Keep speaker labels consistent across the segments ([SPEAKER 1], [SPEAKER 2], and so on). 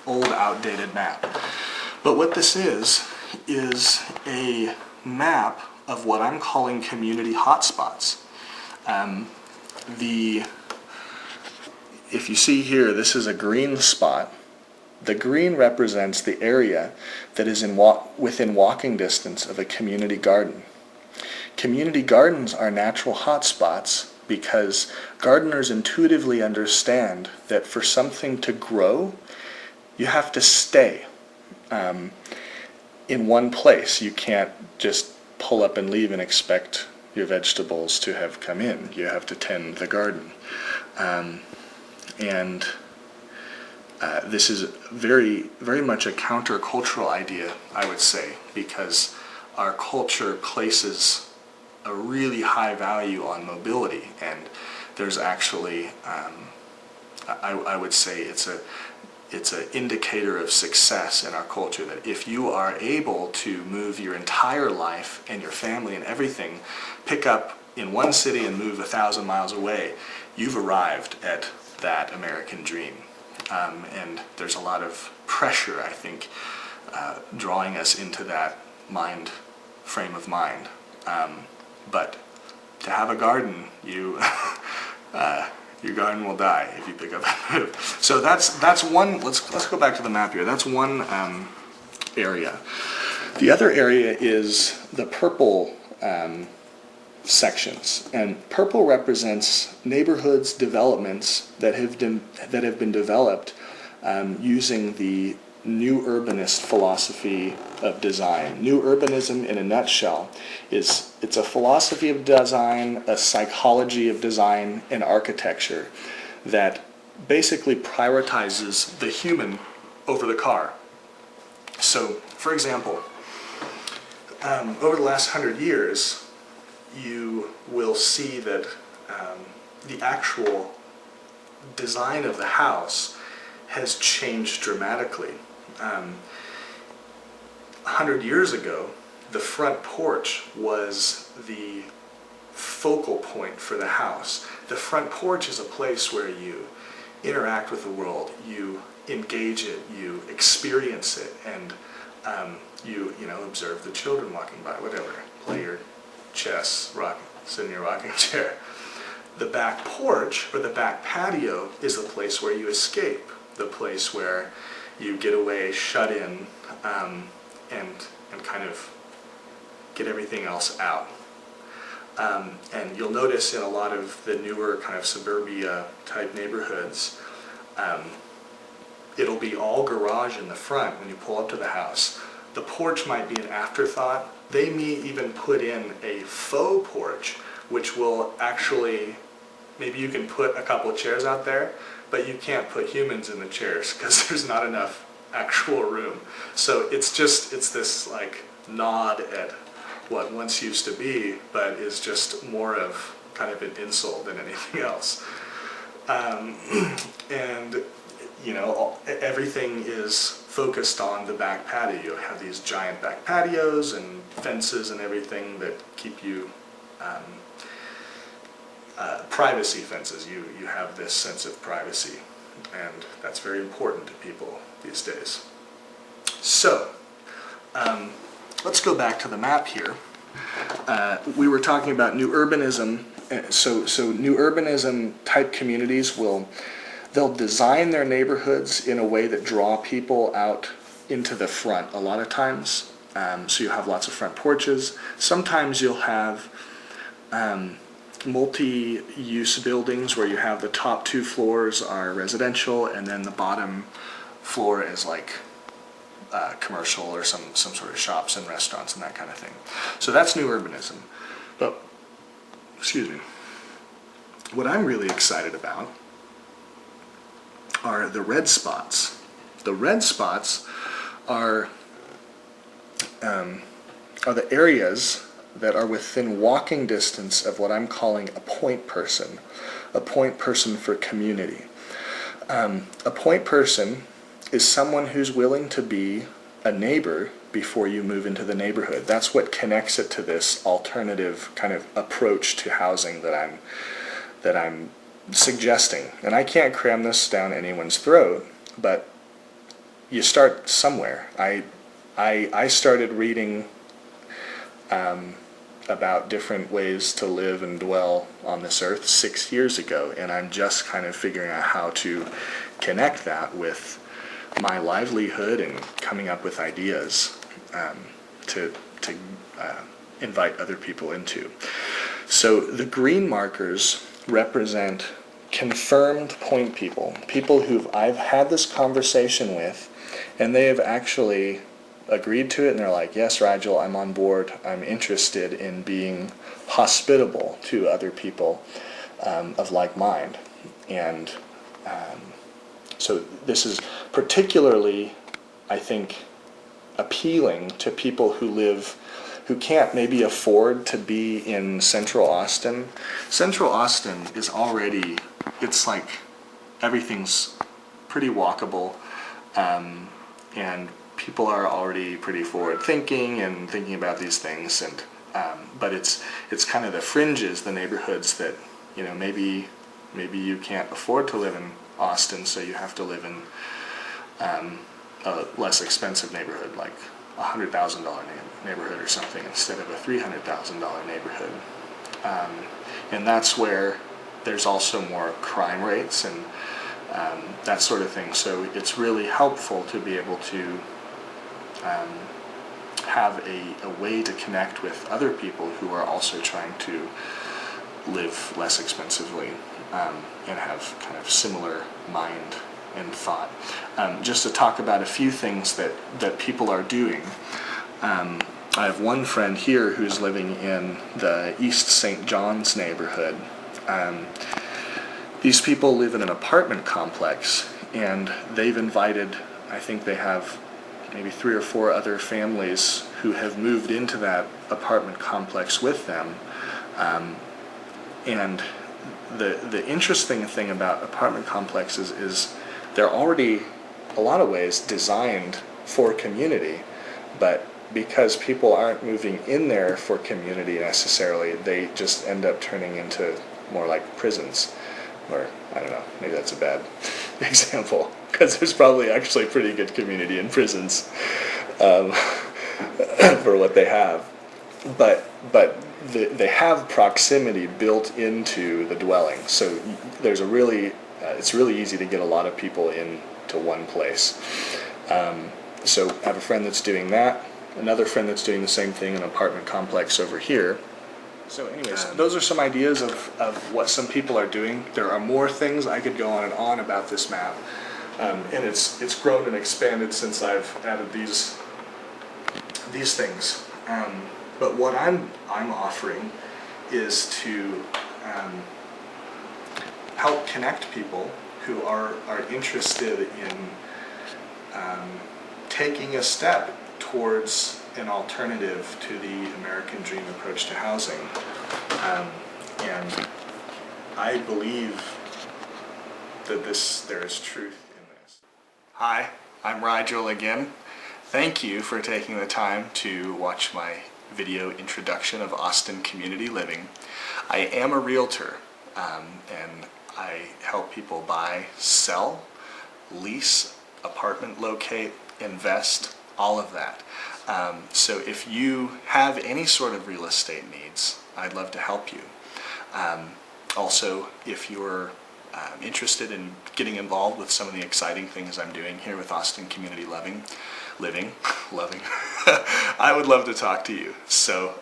[SPEAKER 1] old, outdated map. But what this is a map of what I'm calling community hotspots. If you see here, this is a green spot. The green represents the area that is within walking distance of a community garden. Community gardens are natural hotspots because gardeners intuitively understand that for something to grow, you have to stay in one place. You can't just pull up and leave and expect your vegetables to have come in. You have to tend the garden. This is very much a countercultural idea, I would say, because our culture places a really high value on mobility, and there's actually, I would say it's an indicator of success in our culture that if you are able to move your entire life and your family and everything, pick up in one city and move 1,000 miles away, you've arrived at that American dream. And there's a lot of pressure, I think, drawing us into that frame of mind. But to have a garden, your garden will die if you pick up and move. So that's one. Let's go back to the map here. That's one area. The other area is the purple sections, and purple represents neighborhoods, developments that have been developed using the new urbanist philosophy of design. New urbanism, in a nutshell, it's a philosophy of design, a psychology of design and architecture that basically prioritizes the human over the car. So, for example, over the last 100 years, you will see that the actual design of the house has changed dramatically. 100 years ago, the front porch was the focal point for the house. The front porch is a place where you interact with the world, you engage it, you experience it, and you observe the children walking by, whatever, play your chess, sit in your rocking chair. The back porch, or the back patio, is the place where you escape, the place where you get away, shut in, and kind of get everything else out. And you'll notice in a lot of the newer kind of suburbia type neighborhoods, it'll be all garage in the front when you pull up to the house. The porch might be an afterthought. They may even put in a faux porch, which will actually, maybe you can put a couple of chairs out there, but you can't put humans in the chairs because there's not enough actual room. So it's this like nod at what once used to be, but is just more of kind of an insult than anything else. And everything is focused on the back patio. You have these giant back patios and fences and everything that keep you privacy fences. You have this sense of privacy, and that's very important to people these days. So let's go back to the map here. We were talking about new urbanism. So new urbanism type communities they'll design their neighborhoods in a way that draw people out into the front a lot of times. So you have lots of front porches. Sometimes you'll have multi-use buildings where you have the top 2 floors are residential and then the bottom floor is like commercial or some sort of shops and restaurants and that kind of thing. So that's new urbanism. But, excuse me, what I'm really excited about are the red spots. The red spots are the areas that are within walking distance of what I'm calling a point person for community. A point person is someone who's willing to be a neighbor before you move into the neighborhood. That's what connects it to this alternative kind of approach to housing that I'm suggesting. And I can't cram this down anyone's throat, but you start somewhere. I started reading about different ways to live and dwell on this earth 6 years ago, and I'm just kind of figuring out how to connect that with my livelihood and coming up with ideas to invite other people into. So the green markers represent confirmed point people, people who I've had this conversation with, and they have actually agreed to it, and they're like, yes, Rigel, I'm on board, I'm interested in being hospitable to other people of like mind. And so this is particularly, I think, appealing to people who can't maybe afford to be in Central Austin. Central Austin is already, it's like everything's pretty walkable, and people are already pretty forward thinking and thinking about these things, and but it's kind of the fringes, the neighborhoods that, you know, maybe you can't afford to live in Austin, so you have to live in a less expensive neighborhood, like $100,000 neighborhood or something, instead of a $300,000 neighborhood. And that's where there's also more crime rates and that sort of thing. So it's really helpful to be able to have a way to connect with other people who are also trying to live less expensively and have kind of similar mind and thought. Just to talk about a few things that people are doing. I have one friend here who's living in the East St. John's neighborhood. These people live in an apartment complex, and they've invited, I think they have maybe 3 or 4 other families who have moved into that apartment complex with them. And the interesting thing about apartment complexes is they're already, a lot of ways, designed for community, but because people aren't moving in there for community necessarily, they just end up turning into more like prisons. Or, I don't know, maybe that's a bad example, because there's probably actually pretty good community in prisons for what they have. But they have proximity built into the dwelling, so there's a really, it's really easy to get a lot of people into one place. So I have a friend that's doing that, another friend that's doing the same thing in an apartment complex over here. So anyways, those are some ideas of what some people are doing. There are more things. I could go on and on about this map, and it's grown and expanded since I've added these things. But what I'm offering is to help connect people who are interested in taking a step towards an alternative to the American dream approach to housing. And I believe that there is truth in this. Hi, I'm Rigel again. Thank you for taking the time to watch my video introduction of Austin Community Living. I am a realtor, and I help people buy, sell, lease, apartment locate, invest, all of that. So if you have any sort of real estate needs, I'd love to help you. Also, if you're interested in getting involved with some of the exciting things I'm doing here with Austin Community Living, I would love to talk to you. So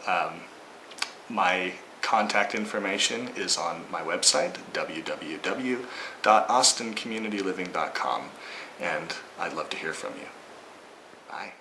[SPEAKER 1] my contact information is on my website, www.austincommunityliving.com, and I'd love to hear from you. Bye.